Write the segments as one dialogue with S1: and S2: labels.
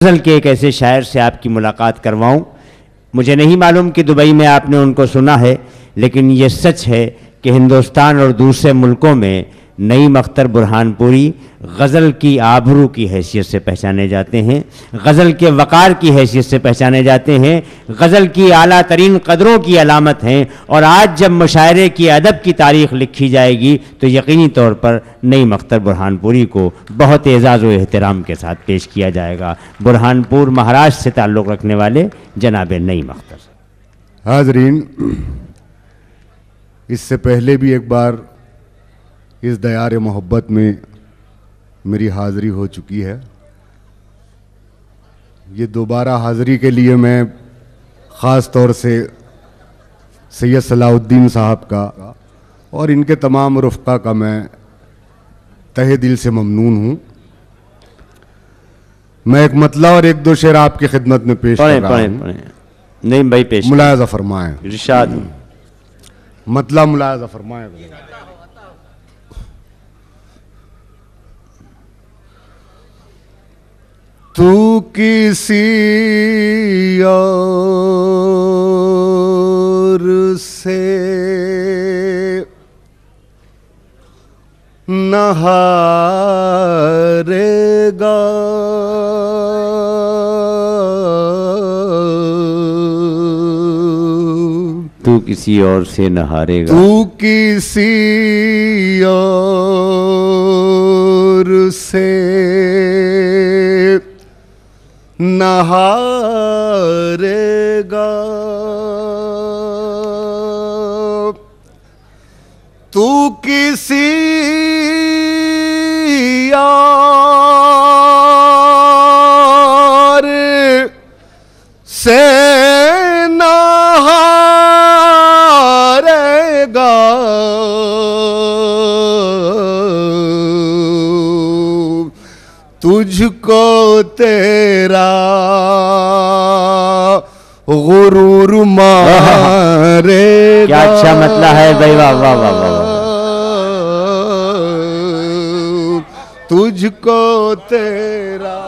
S1: गज़ल के एक ऐसे शायर से आपकी मुलाकात करवाऊं। मुझे नहीं मालूम कि दुबई में आपने उनको सुना है, लेकिन ये सच है कि हिंदुस्तान और दूसरे मुल्कों में नईम अख्तर बुरहानपुरी गज़ल की आबरू की हैसियत से पहचाने जाते हैं, गज़ल के वक़ार की हैसियत से पहचाने जाते हैं, गज़ल की आला तरीन क़दरों की अलामत हैं। और आज जब मुशायरे की अदब की तारीख़ लिखी जाएगी तो यकीनी तौर पर नईम अख्तर बुरहानपुरी को बहुत एज़ाज़ व एहतराम के साथ पेश किया जाएगा। बुरहानपुर महाराष्ट्र से ताल्लुक़ रखने वाले जनाब नईम अख्तर।
S2: हाज़रीन, इससे पहले भी एक बार इस दयार मोहब्बत में मेरी हाज़िरी हो चुकी है। ये दोबारा हाज़िरी के लिए मैं ख़ास तौर से सैयद सलाहुद्दीन साहब का और इनके तमाम रुफ़क़ा का मैं तहे दिल से ममनून हूँ। मैं एक मतला और एक दो शेर आपकी खिदमत में पेश कर रहा हूँ।
S1: नहीं भाई, पेश
S2: मुलायज़ा फरमाएं।
S1: इरशाद।
S2: मतला मुलायज़ा फरमाएं। तू किसी और से न हारेगा,
S1: तू किसी और से न हारेगा,
S2: तू किसी और से न हारेगा, तू किसी और से न हारेगा, तुझको तेरा गुरूर मारेगा।
S1: क्या अच्छा मतला है भाई, वाह वाह वाह वाह।
S2: तुझको तेरा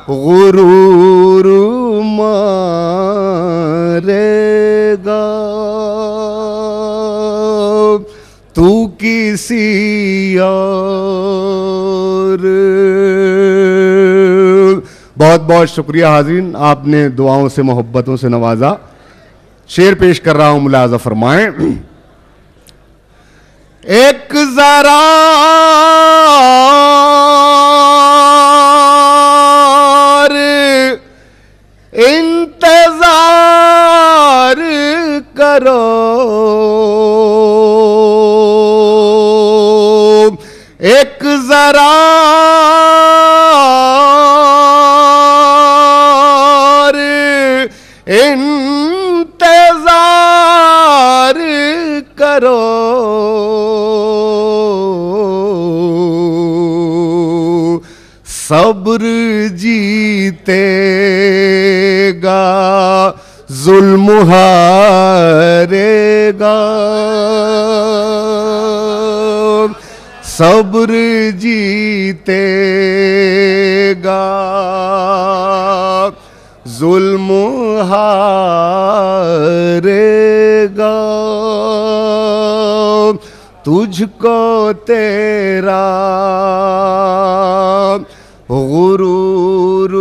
S2: गुरूर मारेगा, तू किसी और। बहुत बहुत शुक्रिया हाज़रीन, आपने दुआओं से मोहब्बतों से नवाजा। शेर पेश कर रहा हूं, मुलाज़ा फरमाएं। एक जरा इंतजार करो, एक जरा इंतजार करो, सब्र जीतेगा, जुल्म हारेगा, सब्र जीतेगा, जुल्म हारेगा, तुझको तेरा गुरूर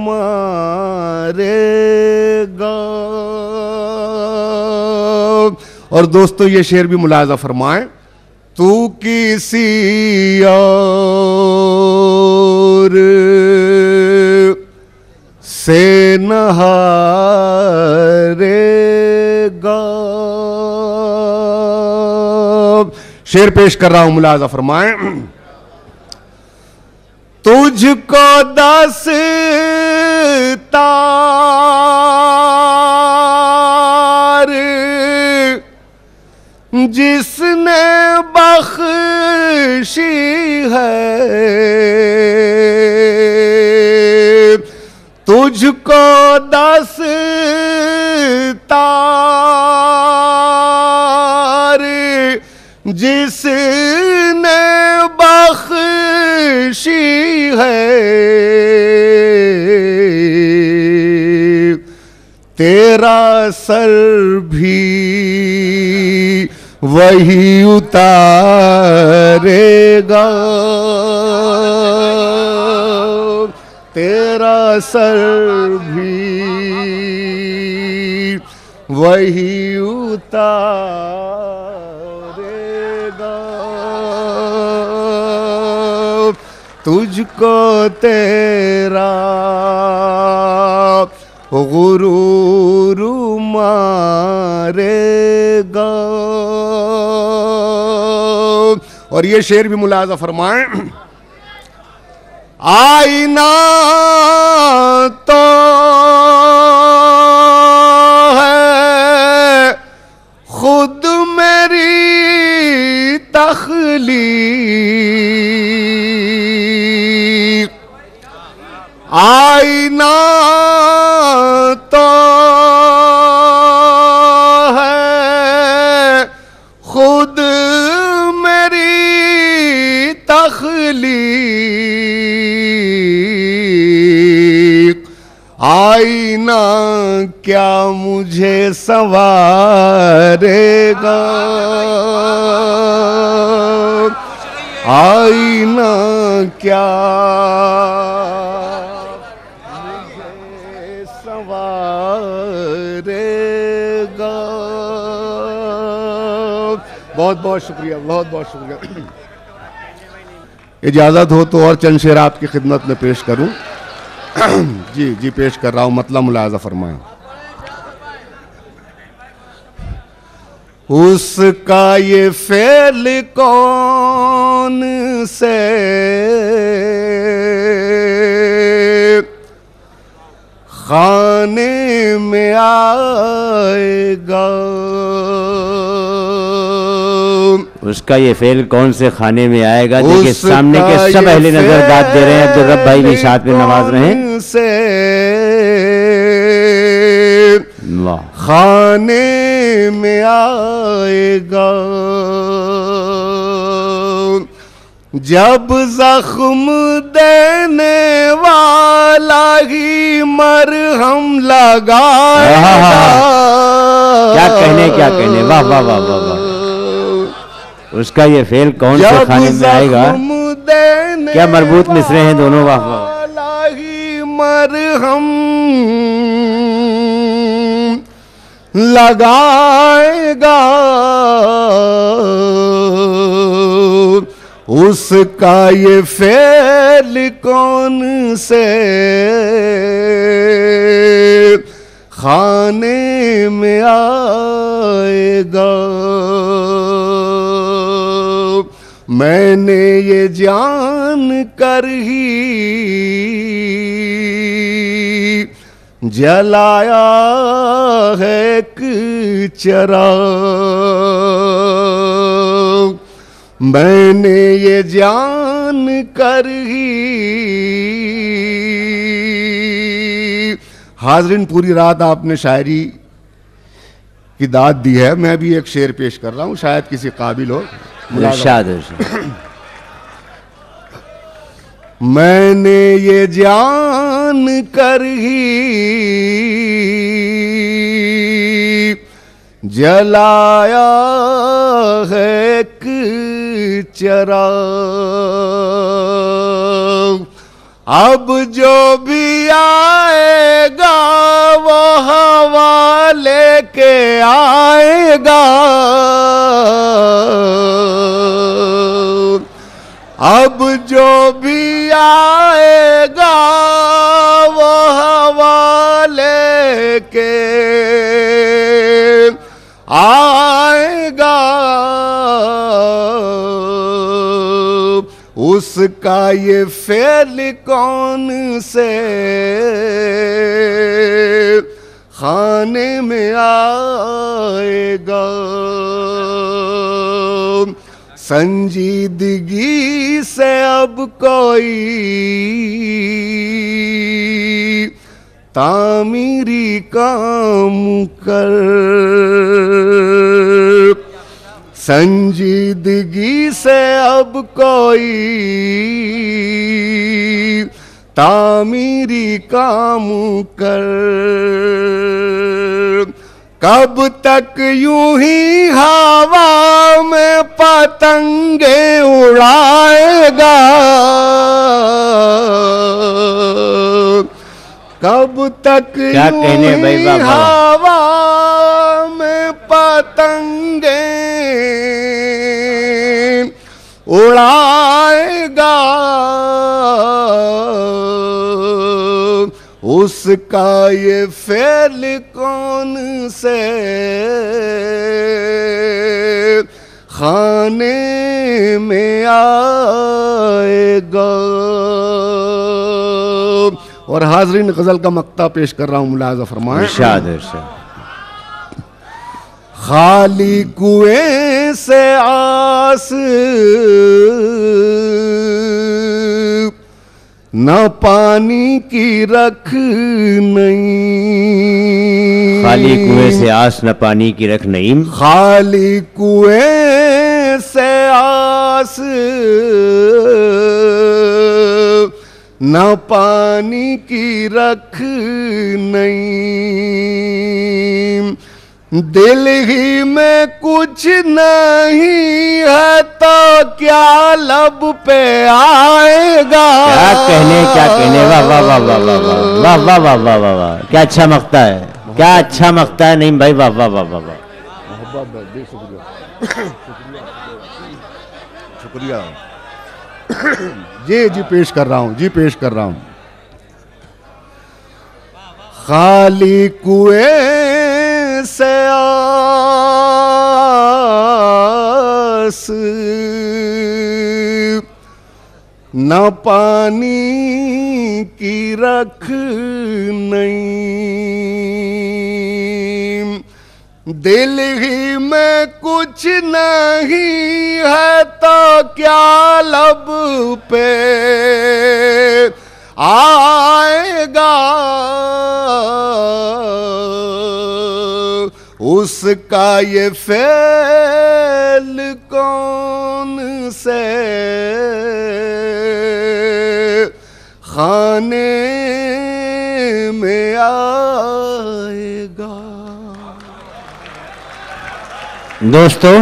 S2: मारेगा। और दोस्तों, ये शेर भी मुलाज़ा फरमाएं। तू किसी और से न हारेगा। शेर पेश कर रहा हूं, मुलाज़ा फरमाएं। तुझको दस्तार जिसने बख्शी है, तुझको दस्तार जिसने बख्शी है, तेरा सर भी वही उतारेगा, तेरा सर भी वही उतारेगा। तुझको तेरा गुरूर मारेगा। और ये शेर भी मुलाजा फरमाएं, आईना तो है खुद मेरी तख्लीक, आईना तो है खुद मेरी तख्लीक, आईना क्या मुझे संवारेगा, आईना क्या मुझे संवारेगा। बहुत बहुत शुक्रिया, बहुत बहुत शुक्रिया। इजाज़त हो तो और चंद शेर आपकी खिदमत में पेश करूं। जी जी पेश कर रहा हूं, मतलब मुलाजा फरमाएं। उसका ये फेल कौन से खाने में आएगा,
S1: उसका ये फेल कौन से खाने में आएगा। देखिए सामने के सब अहले नजर दाद दे रहे हैं, अब्दुल रब भाई भी साथ में नवाज रहे हैं।
S2: खाने में आएगा, जब जख्म देने वाला ही मरहम लगाएगा।
S1: क्या कहने, क्या कहने, वाह वाह वाह वाह वाह। उसका ये फेल कौन से खाने में आएगा, क्या मरबूत मिसरे हैं दोनों, वाह वाह।
S2: मरहम लगाएगा, उसका ये फेल कौन से खाने में आएगा। मैंने ये जान कर ही जलाया है एक चिराग, मैंने ये जान कर ही। हाज़रीन, पूरी रात आपने शायरी की दाद दी है, मैं भी एक शेर पेश कर रहा हूँ, शायद किसी काबिल हो। मैंने ये जान कर ही जलाया है एक चिराग, अब जो भी आएगा वो हवा लेके आएगा, अब जो भी आएगा वो हवा लेके आएगा, उसका ये फेल कौन से खाने में आएगा। संजीदगी से अब कोई तामीरी काम कर, संजीदगी से अब कोई आमिरी काम कर, कब तक यूं ही हवा में पतंगे उड़ाएगा, कब तक
S1: क्या कहने भाई बाबा,
S2: हवा में पतंगे उड़ाएगा, उसका ये फेल कौन से खाने में आएगा। और हाजरीन गजल का मक्ता पेश कर रहा हूं, मुलाजा फरमाएं।
S1: इरशाद इरशाद।
S2: खाली कुएं से आस न पानी की रख नहीं,
S1: खाली कुएं से आस न पानी की रख नहीं,
S2: खाली कुएं से आस न पानी की रख नहीं, दिल ही में कुछ नहीं है तो क्या लब पे आएगा।
S1: क्या कहने वाह वाह वाह वाह वाह वाह वाह वाह वाह वाह वाह वाह, क्या अच्छा मक्ता है, क्या अच्छा मक्ता है। नहीं भाई वाह वाह वाह वाह वाह,
S2: शुक्रिया। जी पेश कर रहा हूं, जी पेश कर रहा हूं। खाली कुएं से आस न पानी की रख नहीं, दिल ही में कुछ नहीं है तो क्या लब पे आएगा, उसका ये फेल कौन से खाने में आएगा।
S1: दोस्तों